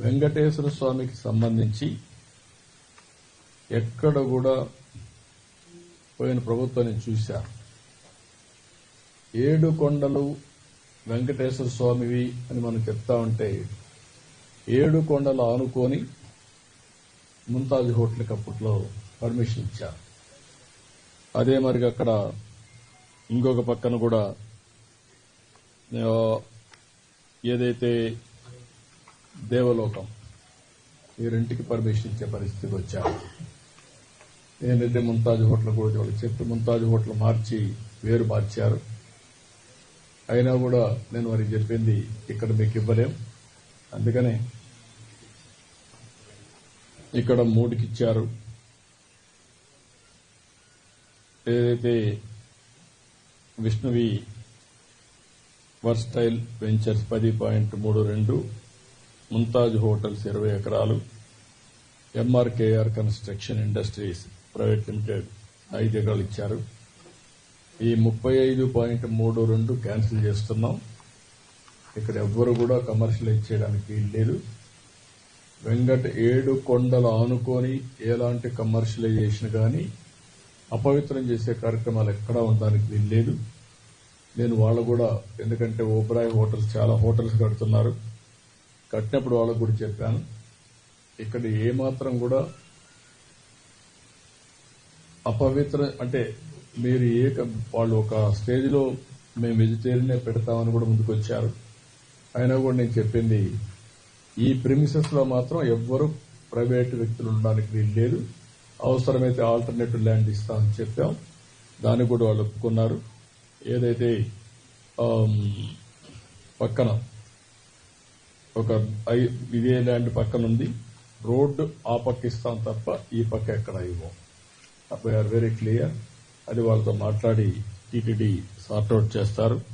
వెంకటేశ్వర స్వామికి సంబంధించి ఎక్కడ కూడా పోయిన ప్రభుత్వాన్ని చూశా. 7 కొండలు వెంకటేశ్వర స్వామివి అని మనం చెప్తా ఉంటే 7 కొండలు ఆనుకొని ముంతాజ్ హోటల్కి అప్పట్లో పర్మిషన్ ఇచ్చారు. అదే మరి అక్కడ ఇంకొక పక్కన కూడా ఏదైతే దేవలోకం ఈ రెంటికి పర్మిషన్ ఇచ్చే పరిస్థితికి వచ్చారు. ఏంటంటే ముంతాజ్ హోటల్ కూడా వాళ్ళకి చెప్పి ముంతాజ్ హోటల్ వేరు మార్చారు. అయినా కూడా నేను వారికి చెప్పింది ఇక్కడ మీకు ఇవ్వలేం, అందుకనే ఇక్కడ 3కి ఇచ్చారు. ఏదైతే విష్ణువి వర్స్టైల్ వెంచర్స్ 10.32, ముంతాజ్ హోటల్స్ 20 ఎకరాలు, MRKR construction industries private limited 5 ఎకరాలు ఇచ్చారు. ఈ 35.32 క్యాన్సిల్ చేస్తున్నాం. ఇక్కడ ఎవ్వరు కూడా కమర్షియలైజ్ చేయడానికి లేదు. 7 కొండలు ఆనుకొని ఎలాంటి కమర్షియలైజేషన్ కానీ అపవిత్రం చేసే కార్యక్రమాలు ఎక్కడా ఉండడానికి వీల్లేదు. నేను వాళ్ళు కూడా, ఎందుకంటే ఓబ్రాయ్ హోటల్స్ చాలా హోటల్స్ కడుతున్నారు, కట్టినప్పుడు వాళ్ళకు కూడా చెప్పాను, ఇక్కడ ఏమాత్రం కూడా అపవిత్ర అంటే మీరు వాళ్ళు ఒక స్టేజ్లో మేము వెజిటేరియనే పెడతామని కూడా ముందుకొచ్చారు. అయినా కూడా నేను చెప్పింది ఈ ప్రిమిసెస్ లో మాత్రం ఎవ్వరూ ప్రైవేటు వ్యక్తులు ఉండడానికి వీల్లేదు, అవసరమైతే ఆల్టర్నేటివ్ ల్యాండ్ ఇస్తామని చెప్పాం. దాన్ని కూడా వాళ్ళు ఒప్పుకున్నారు. ఏదైతే పక్కన ఒక ఇదే ల్యాండ్ పక్కన ఉంది, రోడ్డు ఆ పక్క ఇస్తాం తప్ప ఈ పక్క ఎక్కడ ఇవ్వం. We are very clear. అది వాళ్ళతో మాట్లాడి టీటీడీ సార్ట్అవుట్ చేస్తారు.